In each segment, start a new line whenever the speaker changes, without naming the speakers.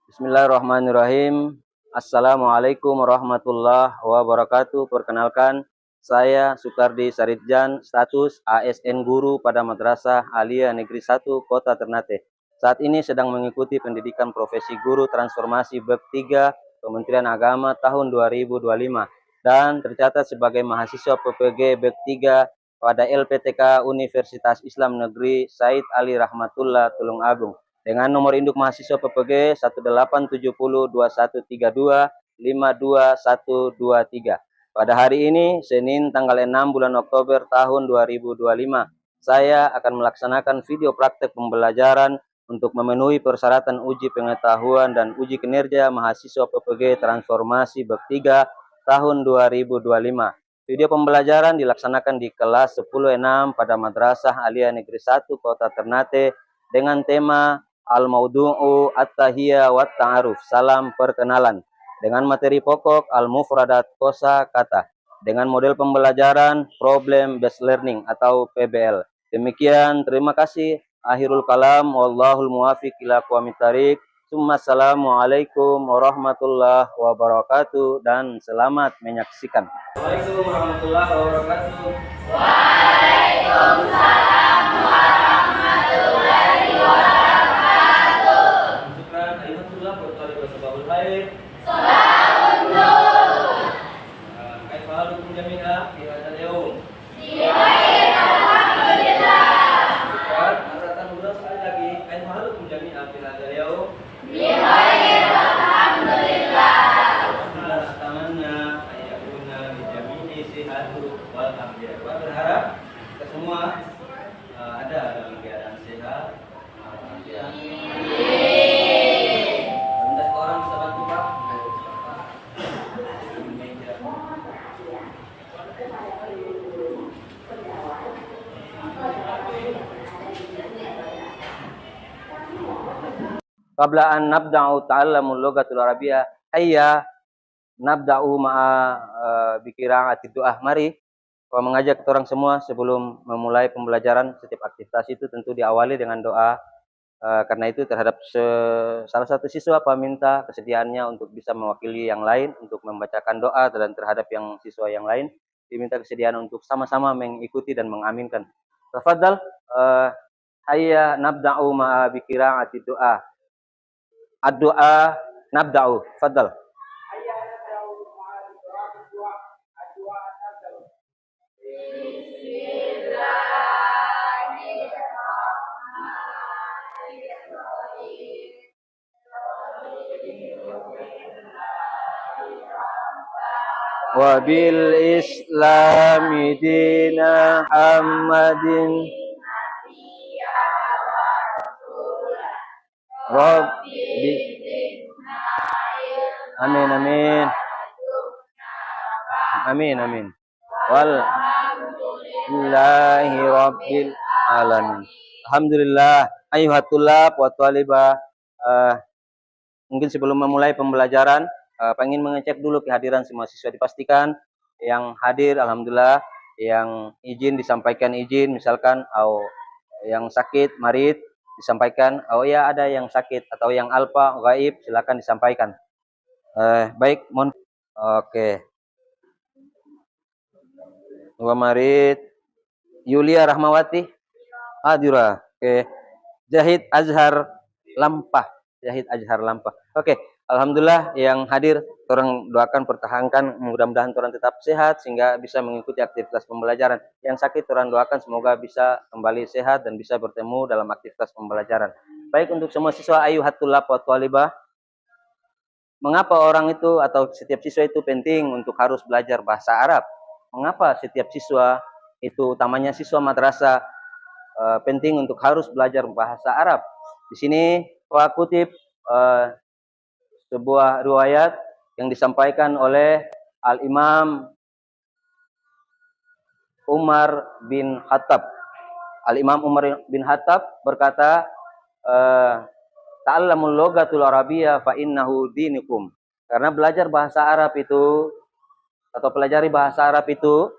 Bismillahirrahmanirrahim. Assalamualaikum warahmatullahi wabarakatuh. Perkenalkan, saya Sukardi Saridjan, status ASN Guru pada Madrasah Aliyah Negeri 1 Kota Ternate. Saat ini sedang mengikuti pendidikan profesi guru transformasi BEP 3 Kementerian Agama tahun 2025 dan tercatat sebagai mahasiswa PPG BEP 3 pada LPTK Universitas Islam Negeri Said Ali Rahmatullah Tulungagung dengan nomor induk mahasiswa PPG 1870132522123. Pada hari ini, Senin tanggal 6 bulan Oktober tahun 2025, saya akan melaksanakan video praktek pembelajaran untuk memenuhi persyaratan uji pengetahuan dan uji kinerja mahasiswa PPG Transformasi BEP 3 tahun 2025. Video pembelajaran dilaksanakan di kelas 10-6 pada Madrasah Aliyah Negeri 1 Kota Ternate dengan tema Al-Maudu'u At-Tahiyya wa Ta'aruf, salam perkenalan, dengan materi pokok Al-Mufradat kosa kata, dengan model pembelajaran Problem Based Learning atau PBL. Demikian, terima kasih. Akhirul kalam, wallahul muwafiq ila aqwamit thariq. Assalamualaikum warahmatullahi wabarakatuh dan selamat menyaksikan. Waalaikumsalam warahmatullahi wabarakatuh. Waalaikumsalam warahmatullahi wabarakatuh. Syukran ayatullah wa talib sababul khair. Salaamun nur. Kaifa halukum jami'a fi hadzal yawm? Bi khair alhamdulillah. Syukran. Maratan ulang sekali lagi. Kaifa halukum jami'a fi hadzal yawm? Bi khair alhamdulillah. Tamanna ayakuna bi jami'i sihatu wal afiyah. Berharap kita semua ada dalam keadaan sehat. Rendah orang bisa bantu Pak. Qabla an nabda'u ta'allamul lughatul arabiyyah, hayya nabda'u ma'a biqira'ati du'ah. Mari mengajak orang semua sebelum memulai pembelajaran. Setiap aktivitas itu tentu diawali dengan doa. Karena itu terhadap salah satu siswa minta kesediaannya untuk bisa mewakili yang lain untuk membacakan doa, dan terhadap yang siswa yang lain diminta kesediaan untuk sama-sama mengikuti dan mengaminkan. Tafadhal, hayya nabda'u ma'a biqira'ati du'ah. Ad-du'a nabda'u. Fadhal. Wa bil islami dina Muhammadin Rabbi. Amin amin. Amin amin. Walhamdulillahi rabbil alamin. Alhamdulillah. Ayuhatullah wa talibah. Mungkin sebelum memulai pembelajaran, ingin mengecek dulu kehadiran semua siswa. Dipastikan yang hadir, alhamdulillah. Yang izin disampaikan izin, misalkan yang sakit marid disampaikan, ya ada yang sakit, atau yang alfa gaib, silakan disampaikan. Baik, mohon. Oke. Wa marid Yulia Rahmawati Adira. Oke. Zahid Azhar Lampah. Zahid Azhar Lampah. Oke. Alhamdulillah yang hadir, orang doakan pertahankan, mudah-mudahan orang tetap sehat sehingga bisa mengikuti aktivitas pembelajaran. Yang sakit orang doakan semoga bisa kembali sehat dan bisa bertemu dalam aktivitas pembelajaran. Baik, untuk semua siswa ayuhatullah wa talibah, mengapa orang itu atau setiap siswa itu penting untuk harus belajar bahasa Arab? Mengapa setiap siswa itu, utamanya siswa madrasah, penting untuk harus belajar bahasa Arab? Di sini saya kutip sebuah riwayat yang disampaikan oleh Al-Imam Umar bin Khattab. Al-Imam Umar bin Khattab berkata, ta'allamul lughatul arabiyyah fa innahu dinukum. Karena belajar bahasa Arab itu atau pelajari bahasa Arab itu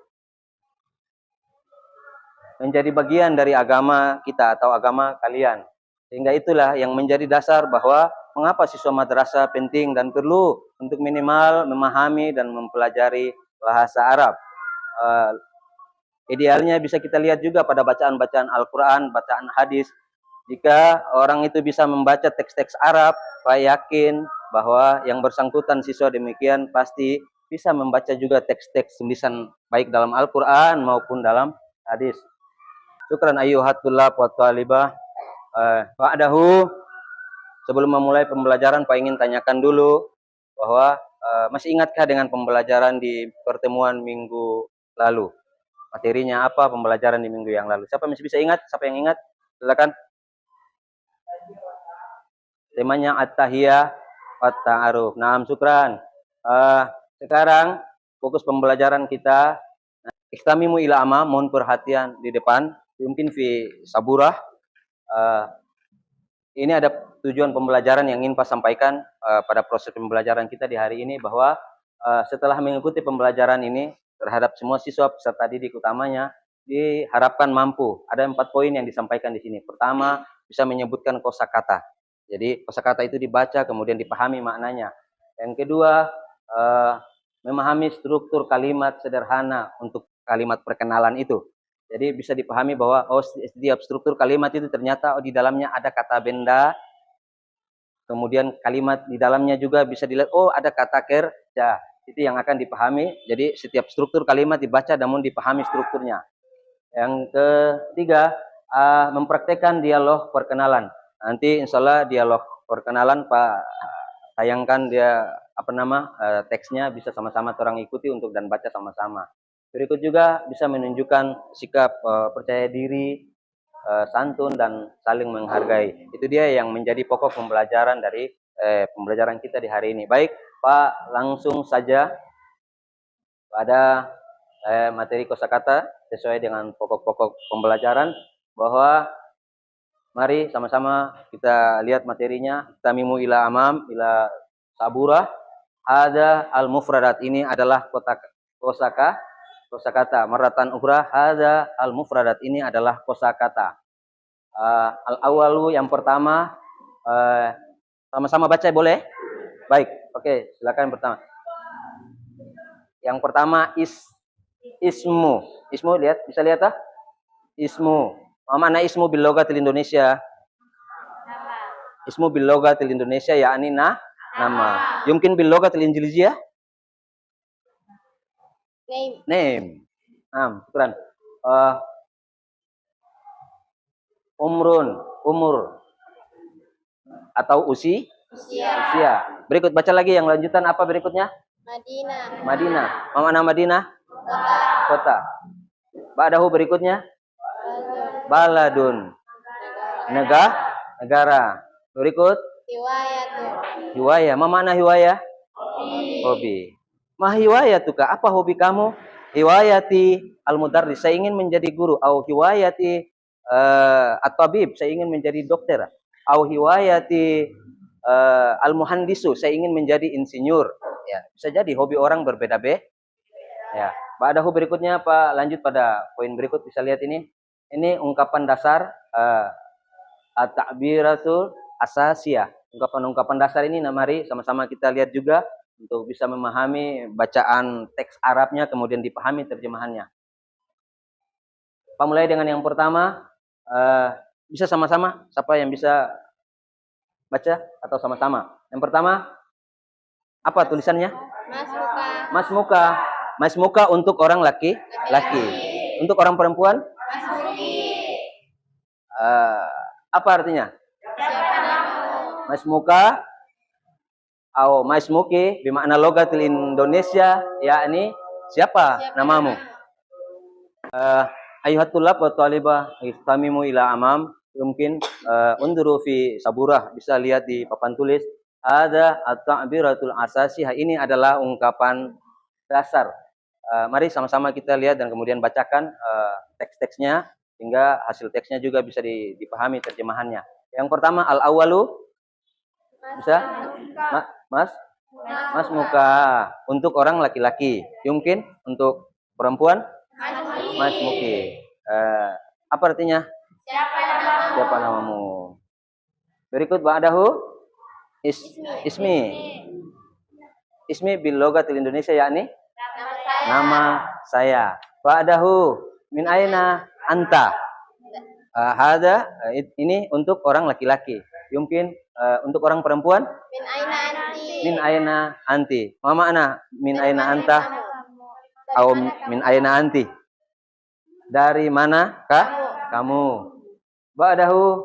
menjadi bagian dari agama kita atau agama kalian. Sehingga itulah yang menjadi dasar bahwa mengapa siswa madrasah penting dan perlu untuk minimal memahami dan mempelajari bahasa Arab. Idealnya bisa kita lihat juga pada bacaan-bacaan Al-Quran, bacaan hadis. Jika orang itu bisa membaca teks-teks Arab, saya yakin bahwa yang bersangkutan siswa demikian pasti bisa membaca juga teks-teks tulisan baik dalam Al-Quran maupun dalam hadis. Syukran ayyuhat tullab wa talibah. Ba'dahu, sebelum memulai pembelajaran, Pak ingin tanyakan dulu bahwa masih ingatkah dengan pembelajaran di pertemuan minggu lalu? Materinya apa pembelajaran di minggu yang lalu? Siapa masih bisa ingat? Siapa yang ingat? Silakan. Temanya at-tahiyah wa ta'aruf. Naam, syukran. Sekarang fokus pembelajaran kita. Ikhtamimu ila amam, mohon perhatian di depan. Mungkin fi saburah. Ini ada tujuan pembelajaran yang ingin Pak sampaikan pada proses pembelajaran kita di hari ini, bahwa setelah mengikuti pembelajaran ini terhadap semua siswa peserta didik utamanya diharapkan mampu. Ada 4 poin yang disampaikan di sini. Pertama, bisa menyebutkan kosakata. Jadi kosakata itu dibaca kemudian dipahami maknanya. Yang kedua, memahami struktur kalimat sederhana untuk kalimat perkenalan itu. Jadi bisa dipahami bahwa setiap struktur kalimat itu ternyata di dalamnya ada kata benda. Kemudian kalimat di dalamnya juga bisa dilihat, ada kata kerja. Itu yang akan dipahami. Jadi setiap struktur kalimat dibaca namun dipahami strukturnya. Yang ketiga, mempraktekkan dialog perkenalan. Nanti insya Allah dialog perkenalan Pak tayangkan dia teksnya, bisa sama-sama orang ikuti untuk dan baca sama-sama. Berikut juga bisa menunjukkan sikap percaya diri, santun dan saling menghargai. Itu dia yang menjadi pokok pembelajaran dari pembelajaran kita di hari ini. Baik Pak, langsung saja pada materi kosakata sesuai dengan pokok-pokok pembelajaran, bahwa mari sama-sama kita lihat materinya. Tamimu ila amam ila saburah. Ada al-mufradat, ini adalah kosakata. Maratan ukhra, ada al-mufradat, ini adalah kosakata. Al-awalu, yang pertama, sama-sama baca boleh? Baik, oke, silakan pertama. Yang pertama ismu. Ismu, lihat, bisa lihat ah? Ismu. Mana ismu bil logatil Indonesia? Ismu bil logatil Indonesia yakni nama. Yumkin bil logatil Injiliziyah? Name. Syukran. Umur atau usia. Berikut baca lagi yang lanjutan, apa berikutnya? Madinah. Mana Madinah? Kota. Ba'dahu berikutnya? Baladun. Negara. Berikut? Hiwayah. Mana hiwayah? Hobi. Ma hiwayatuka, apa hobi kamu? Hiwayati al-mudarris, saya ingin menjadi guru. Au hiwayati at-tabib, saya ingin menjadi dokter. Au hiwayati al-muhandisu, saya ingin menjadi insinyur. Ya, bisa jadi hobi orang berbeda-beda. Ya. Ba'dahu berikutnya Pak, lanjut pada poin berikut, bisa lihat ini. Ini ungkapan dasar at-ta'biratul asasiyah. Ungkapan-ungkapan dasar ini, mari sama-sama kita lihat juga untuk bisa memahami bacaan teks Arabnya, kemudian dipahami terjemahannya. Pak mulai dengan yang pertama, bisa sama-sama, siapa yang bisa baca atau sama-sama? Yang pertama, apa tulisannya? Masmuka. Masmuka untuk orang laki-laki. Untuk orang perempuan? Apa artinya? Masmuka atau masmuki bermakna logatil Indonesia, yakni siapa namamu? Ayuhat tulab wa talibah istamimu ila amam. Mungkin unduru fi saburah, bisa lihat di papan tulis. Ada at-ta'biratul asasiyah, ini adalah ungkapan dasar. Mari sama-sama kita lihat dan kemudian bacakan teks-teksnya sehingga hasil teksnya juga bisa dipahami terjemahannya. Yang pertama, al-awalu, bisa? Mas muka untuk orang laki-laki. Mungkin untuk perempuan? Mas muki. Apa artinya? Siapa namamu? Berikut ba'dahu. Is, ismi. Ismi bil logatil Indonesia yakni nama saya. Ba'dahu min aina anta. Hada ini untuk orang laki-laki. Mungkin untuk orang perempuan
Min aina anti.
min aina anti. Ma makna min aina anta? Atau min aina anti? Dari manakah kamu? Ba'dahu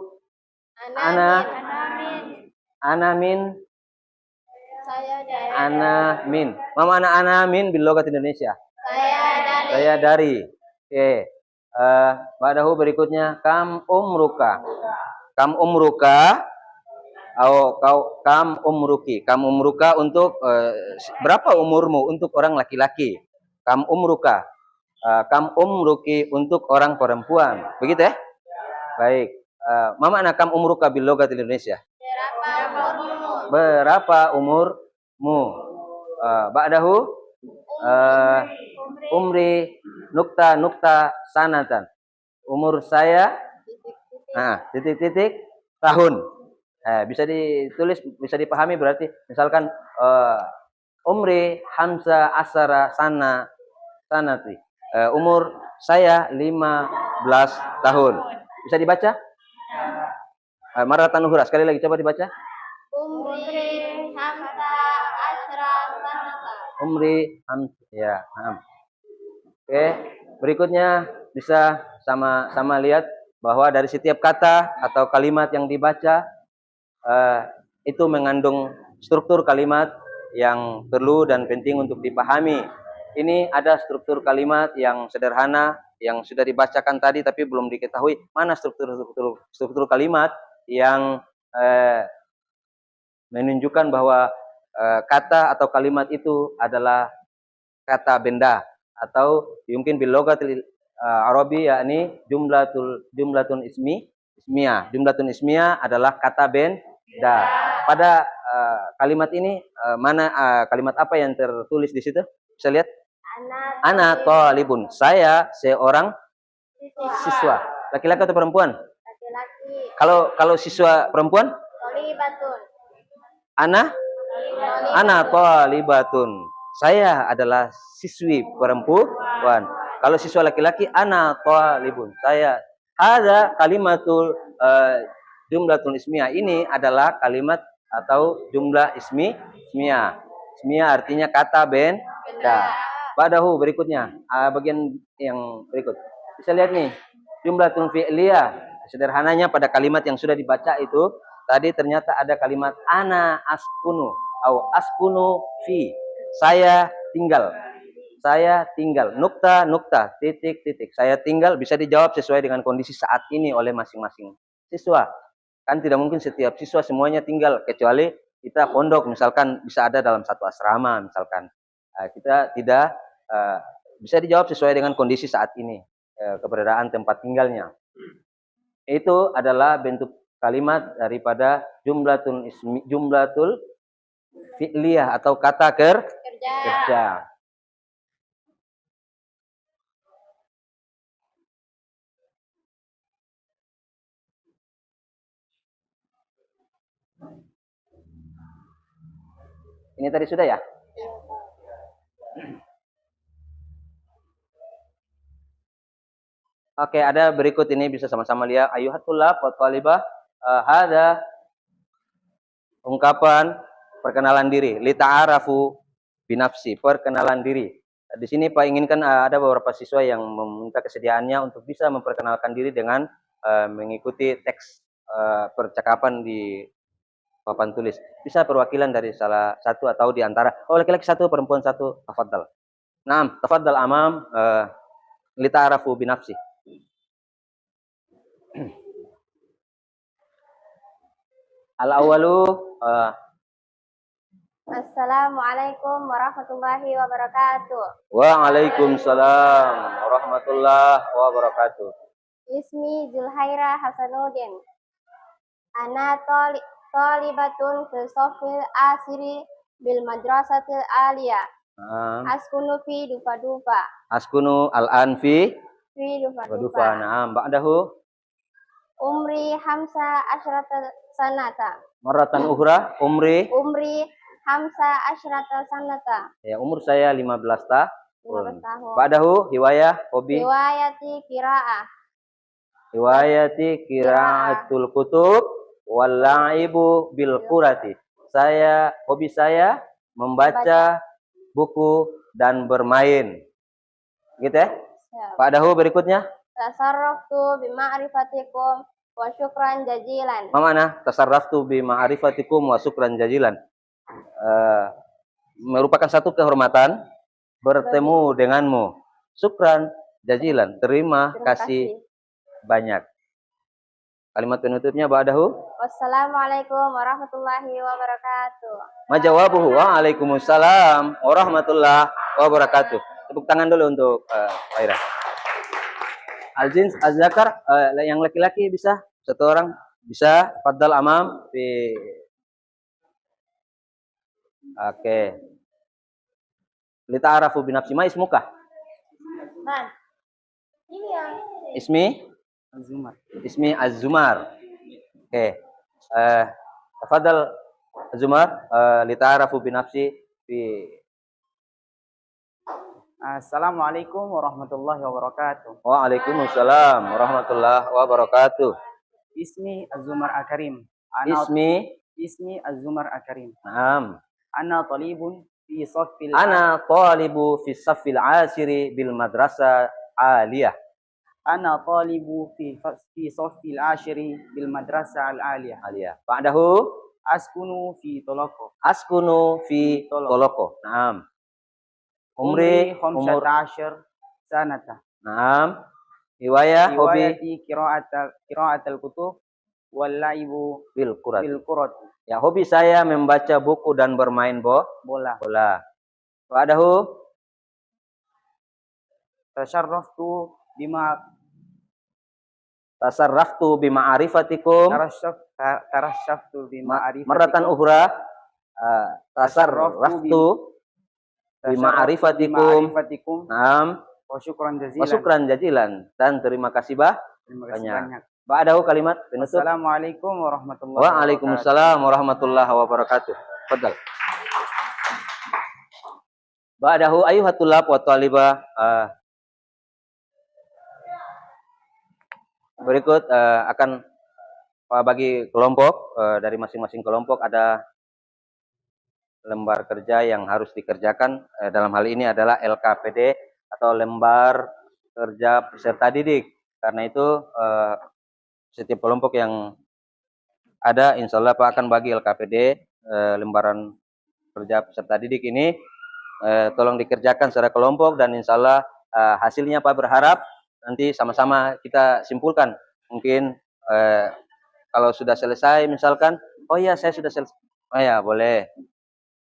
ana min
Saya dari.
ana min. Ma makna ana min bil logat Indonesia? Saya dari. Oke. Ba'dahu berikutnya kam umruka. Kam umruka atau kam umruki. Kam umruka untuk berapa umurmu untuk orang laki-laki. Kam umruka. Kam umruki untuk orang perempuan. Begitu ya? Baik. Ma makna kam umruka bil logat Indonesia? Berapa umurmu? Ba'dahu umri nukta sanatan. Umur saya titik-titik tahun. Bisa ditulis, bisa dipahami berarti misalkan umri hamsa asara sanati. Umur saya 15 tahun. Bisa dibaca? Maratan uhura, sekali lagi coba dibaca.
Umri hamsa asra sanata.
Umri ya. Oke, berikutnya bisa sama lihat bahwa dari setiap kata atau kalimat yang dibaca itu mengandung struktur kalimat yang perlu dan penting untuk dipahami. Ini ada struktur kalimat yang sederhana yang sudah dibacakan tadi tapi belum diketahui mana struktur kalimat yang menunjukkan bahwa kata atau kalimat itu adalah kata benda atau mungkin bil logatil Arabi yakni jumlatun ismiyah. Jumlatun ismiyah adalah kata benda. Pada kalimat ini mana kalimat apa yang tertulis di situ? Bisa lihat? Ana talibun. Saya seorang siswa. Laki-laki atau perempuan?
Laki-laki.
Kalau siswa perempuan?
Tolibatun.
Ana talibatun. Saya adalah siswi perempuan. Kalau siswa laki-laki ana talibun. Saya ada kalimatul jumlatul ismiyah. Ini adalah kalimat atau jumlah ismiyah. Ismiyah artinya kata benda. Ba'dahu berikutnya bagian yang berikut. Bisa lihat nih, jumlatul fi'liyah. Sederhananya pada kalimat yang sudah dibaca itu tadi ternyata ada kalimat ana askunu atau askunu fi. Saya tinggal. Nukta, titik. Saya tinggal bisa dijawab sesuai dengan kondisi saat ini oleh masing-masing siswa. Kan tidak mungkin setiap siswa semuanya tinggal, kecuali kita pondok misalkan bisa ada dalam satu asrama misalkan. Kita tidak bisa dijawab sesuai dengan kondisi saat ini, keberadaan tempat tinggalnya. Itu adalah bentuk kalimat daripada jumlatul fi'liyah atau kata kerja. Ini tadi sudah ya? Oke, ada berikut ini bisa sama-sama lihat. Ayuhatullah wa talibah. Ada ungkapan perkenalan diri. Lita'arafu binafsi, perkenalan diri. Di sini Pak inginkan ada beberapa siswa yang meminta kesediaannya untuk bisa memperkenalkan diri dengan mengikuti teks percakapan di papan tulis. Bisa perwakilan dari salah satu atau di antara. Oh, laki-laki satu, perempuan satu. Tafadhal. Naam, tafadhal amam lita'arafu binafsi. Al-awwalu
Assalamualaikum warahmatullahi wabarakatuh.
Waalaikumsalam warahmatullahi wabarakatuh.
Ismi Zulhaira Hasanuddin. Ana tolibatun fil sofil asiri bil madrasatil aliyah. Askunu fi Dufa.
Askunu al-an fi
Dufa.
Dufa. Naam, ba'dahu
Umri hamsa asyrata sanata.
Maratan ukhra, umri
hamsa asyrata sanata.
Ya, umur saya 15 tahun.
15 tahun.
Ba'dahu hiwayah, hobi. Hiwayati qiraatul kutub wal la'ibu bil qurati. Hobi saya membaca buku dan bermain. Gitu ya? Ba'dahu berikutnya.
Tasarraftu bima'rifatikum wa syukran jazilan.
Mana? Tasarraftu bima'rifatikum wa syukran jazilan. Merupakan satu kehormatan bertemu denganmu. Syukran jazilan. Terima kasih banyak. Kalimat penutupnya ba'dahu.
Wassalamualaikum warahmatullahi wabarakatuh.
Majawabuhu waalaikumsalam warahmatullahi wabarakatuh. Tepuk tangan dulu untuk Khairah. Al-Jins, Az-Zakar, yang laki-laki bisa? Satu orang bisa? Faddal amam. Oke. Lita'arafu binafsi ma ismuka?
Man. Ini yang
Ismi? Az-Zumar. Ismi Az-Zumar. Oke. Faddal Az-Zumar, lita'arafu binafsi fi.
Assalamualaikum warahmatullahi wabarakatuh.
Waalaikumsalam warahmatullahi wabarakatuh.
Ismi Az-Zumar Akarim. Ismi Az-Zumar Akarim.
Naam.
Ana talibun fi saffil
ashiri bil madrasah aliyah.
Ana talibu fi saffil ashiri bil madrasah al-aliyah.
Ba'dahu
askunu fi Toloko.
Naam. Umri
15 sanata.
Naam. Hiwayati
qiraatul kutub wal laibu bil qurati.
Ya, hobi saya membaca buku dan bermain bola. Ba'dahu tasarraftu bima'arifatikum.
Tarashaftu bima'arifatikum.
Maratan ukhra. Tasarraftu bima'arifatikum. Naam.
Wa syukran
jazilan. Dan terima kasih banyak. Ba'dahu kalimat penutup.
Assalamualaikum warahmatullahi wabarakatuh.
Waalaikumsalam warahmatullahi wabarakatuh. Fadal. Ba'dahu ayyuhat tulab wa talibah. Berikut akan bagi kelompok, dari masing-masing kelompok ada lembar kerja yang harus dikerjakan. Dalam hal ini adalah LKPD atau lembar kerja peserta didik. Karena itu setiap kelompok yang ada, insya Allah Pak akan bagi LKPD, lembaran kerja peserta didik ini, tolong dikerjakan secara kelompok, dan insya Allah hasilnya Pak berharap nanti sama-sama kita simpulkan. Mungkin kalau sudah selesai misalkan, oh ya saya sudah selesai, oh ya boleh.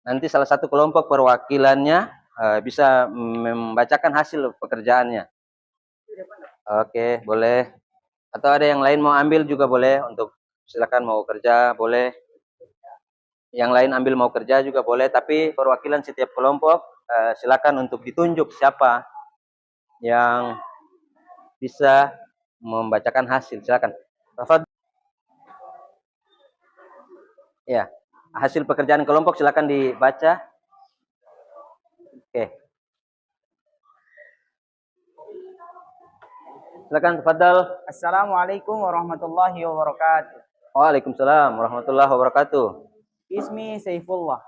Nanti salah satu kelompok perwakilannya bisa membacakan hasil pekerjaannya. Oke, boleh. Atau ada yang lain mau ambil juga boleh, untuk silakan mau kerja boleh. Yang lain ambil mau kerja juga boleh, tapi perwakilan setiap kelompok silakan untuk ditunjuk siapa yang bisa membacakan hasil. Silakan. Ya, hasil pekerjaan kelompok silakan dibaca. Oke. Silakan, tafadhal.
Assalamualaikum warahmatullahi wabarakatuh.
Waalaikumsalam warahmatullahi wabarakatuh.
Ismi Saifullah.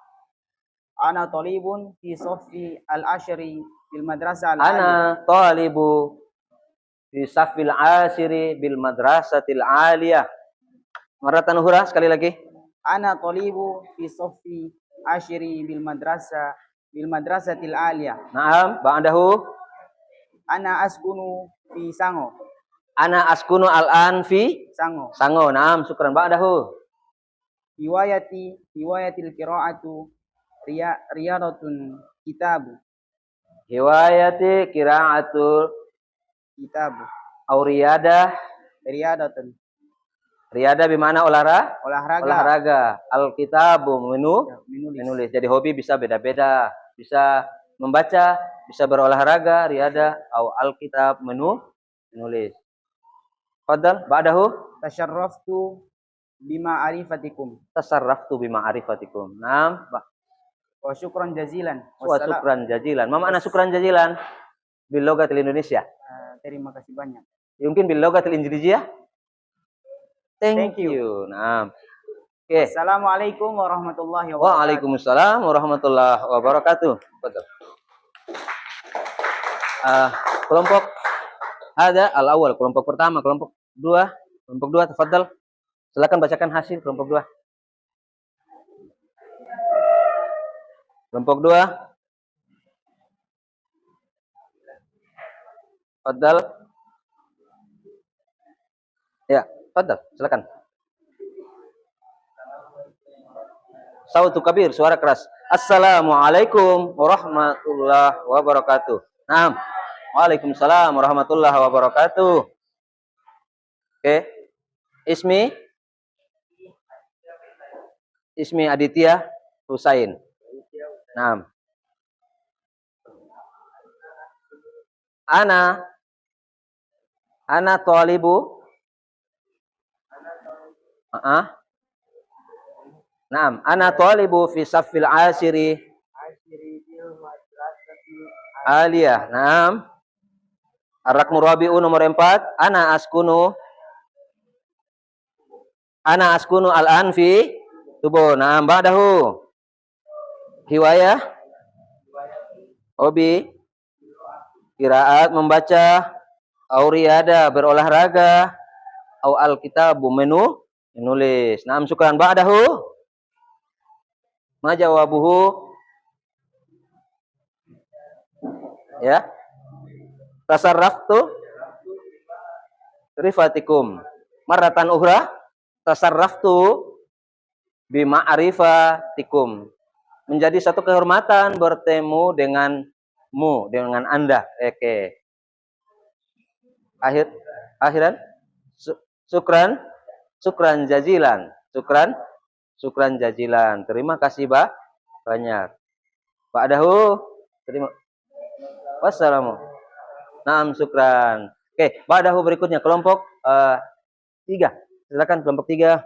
Ana talibun fi saffi al-ashri bil madrasah al-aliyah.
Ana talibu fi saffil ashri bil madrasatil aliyah. Maratan ukhra, sekali lagi.
Ana talibu fi saffi ashri bil madrasatil aliyah.
Naam, ba'dahu.
Ana askunu fi Sango.
Ana askunu al-an fi Sango. Naam, syukran. Ba'dahu.
Hiwayatil qira'atu riyadatun kitabu.
Hiwayati qira'atul
kitabu.
Au
Riyadatun.
Riyada bimana olahraga. Al-kitabu menulis. Jadi hobi bisa beda-beda. Bisa membaca, bisa berolahraga, riyada, au al-kitab menulis. Fadal, ba'dahu.
tasharraftu bima'arifatikum.
Tasarraftu bima'arifatikum. Naam.
Wa syukran jazilan.
Wa syukran jazilan. Ma makna syukran jazilan? Bil lughatil Indonesia.
Terima kasih banyak.
Mungkin bil lughatil Indonesia. Thank
you.
you. Naam. Oke.
Assalamualaikum warahmatullahi wabarakatuh.
Waalaikumsalam warahmatullahi wabarakatuh. Betul. Kelompok ada al-awwal, kelompok pertama, kelompok dua, tafadhal. Silakan bacakan hasil kelompok dua. Kelompok dua. Tafadhal. Ya, tafadhal, silakan. Sautu kabir, suara keras. Assalamualaikum warahmatullahi wabarakatuh. Naam. Waalaikumsalam warahmatullahi wabarakatuh. Oke. Ismi Aditya Husain. Naam. Ana talibu. Naam, ana talibu fi saffil asiri aliyah. Naam. Ar-rakmu rabi'u nomor 4. Ana askunu al-an fi tubuh. Naam, ba'dahu. Hiwayah. Hobi. Qiraat membaca. Au riyada berolahraga. Au al-kitabu menulis. Naam, syukran. Ba'dahu. Ma jawabuhu? Ya. Tasarraftu rifatikum. Marratan ukhra. Tasarraftu bima'rifatikum. Menjadi satu kehormatan bertemu denganmu, dengan Anda. Oke. Akhiran. Syukran jazilan. Syukran jazilan. Terima kasih banyak. Ba'dahu. Terima. Wassalamu. Naam, syukran. Oke, ba'dahu berikutnya kelompok 3. Silakan kelompok 3.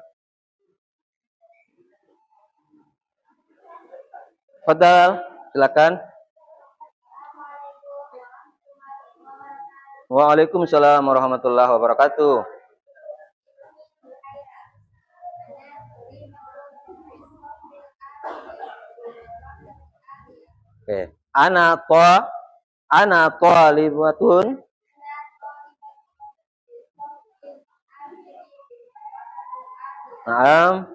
Fadal, silakan. Waalaikumsalam warahmatullahi wabarakatuh. Oke. Ana thalibatun. Naam.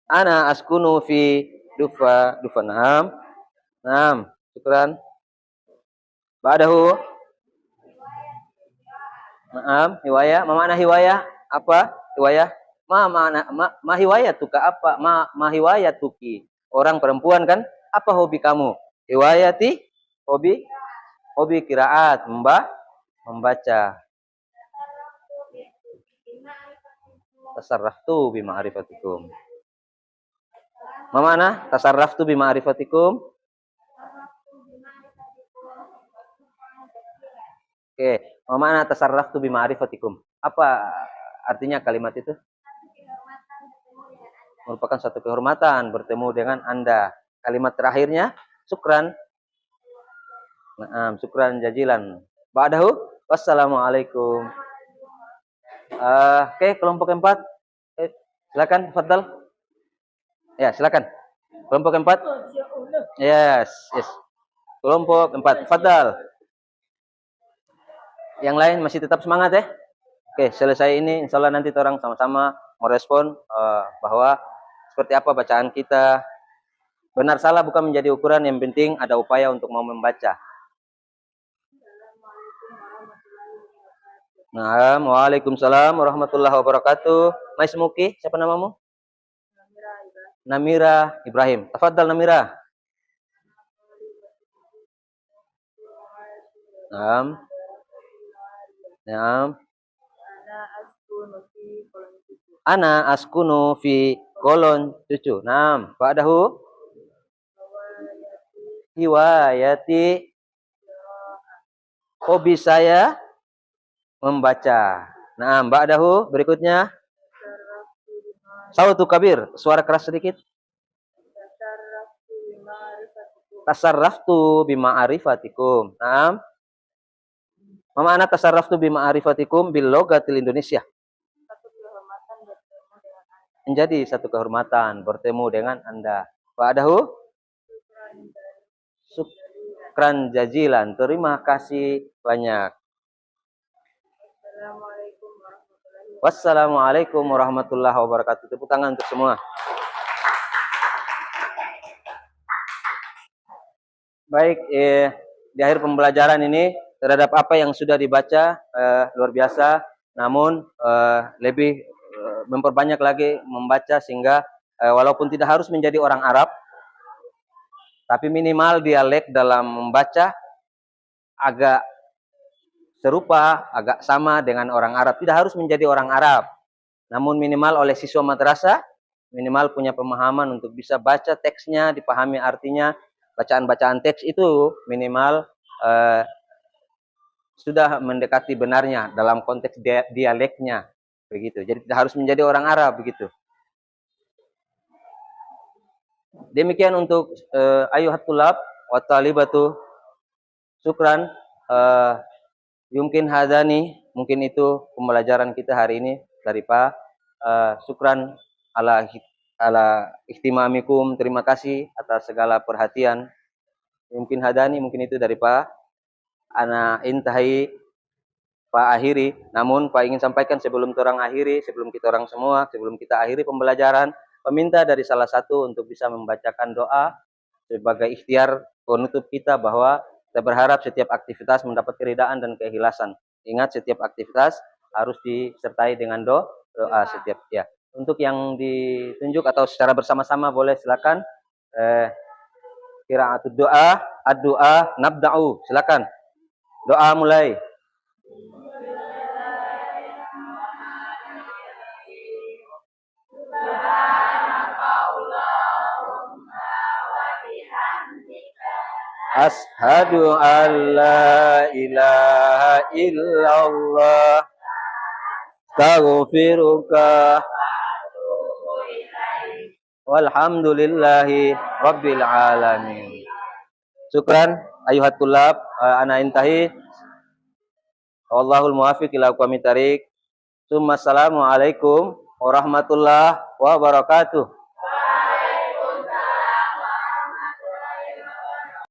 Ana askunu fi dufa. Naam. Syukran. Ba'dahu. Naam, hiwayah. Ma makna hiwayah? Apa? Hiwayah? Ma hiwayatuka apa? Ma hiwayatuki. Orang perempuan kan? Apa hobi kamu? Hiwayati? Hobi qiraat, membaca. Tasarraftu bima'rifatikum. Ma makna tasarraftu bima'rifatikum? Oke, ma makna tasarraftu bima'rifatikum? Apa artinya kalimat itu? Merupakan satu kehormatan bertemu dengan Anda. Kalimat terakhirnya syukran. Naam, syukran jazilan. Ba'dahu wassalamualaikum. Oke, kelompok 4. Silakan, tafadhal. Ya, silakan. Kelompok 4. Yes. Kelompok 4, tafadhal. Yang lain masih tetap semangat ya. Oke, selesai ini insyaallah nanti orang sama-sama merespon bahwa seperti apa bacaan kita. Benar salah bukan menjadi ukuran, yang penting ada upaya untuk mau membaca. Nah, waalaikumsalam warahmatullahi wabarakatuh. Mais Muki, siapa namamu? Namira Ibrahim. Tafadhal Namira. Naam. Ana askunu fi kolon cucu. Naam. Ba'dahu. Hiwayati. Hobi saya membaca. Nah, ba'dahu berikutnya. Sautu kabir, suara keras sedikit. Tasarraftu bima'arifatikum. Nah, mana tasarraftu bima'arifatikum bil logatil Indonesia. Menjadi satu kehormatan bertemu dengan Anda. Ba'dahu syukran jazilan, terima kasih banyak. Wassalamualaikum warahmatullahi wabarakatuh. Tepuk tangan untuk semua. Baik, di akhir pembelajaran ini terhadap apa yang sudah dibaca luar biasa, namun lebih memperbanyak lagi membaca sehingga walaupun tidak harus menjadi orang Arab, tapi minimal dialek dalam membaca agak serupa, agak sama dengan orang Arab. Tidak harus menjadi orang Arab, namun minimal oleh siswa madrasah minimal punya pemahaman untuk bisa baca teksnya, dipahami artinya. Bacaan-bacaan teks itu minimal sudah mendekati benarnya dalam konteks dialeknya, begitu. Jadi tidak harus menjadi orang Arab, begitu. Demikian untuk ayuhat tulab wa talibatu. Syukran. Yumkin hadani, mungkin itu pembelajaran kita hari ini dari Pak. Syukran ala ihtimamikum, terima kasih atas segala perhatian. Mungkin hadani, mungkin itu dari Pak. Ana intahi, Pak akhiri. Namun Pak ingin sampaikan sebelum kita akhiri, sebelum kita akhiri pembelajaran, peminta dari salah satu untuk bisa membacakan doa sebagai ikhtiar penutup kita, bahwa kita berharap setiap aktivitas mendapat keridaan dan keikhlasan. Ingat, setiap aktivitas harus disertai dengan doa setiap ya. Untuk yang ditunjuk atau secara bersama-sama boleh silakan. Qiraatul doa, ad-doa, nabda'u. Silakan. Doa mulai. Ashhadu an la ilaha illallah. Astaghfiruka. Walhamdulillahi rabbil alamin. Syukran ayuhat tulab, ana intahi. Wallahul muwaffiq ila aqwamit thariq. Assalamualaikum warahmatullahi wabarakatuh.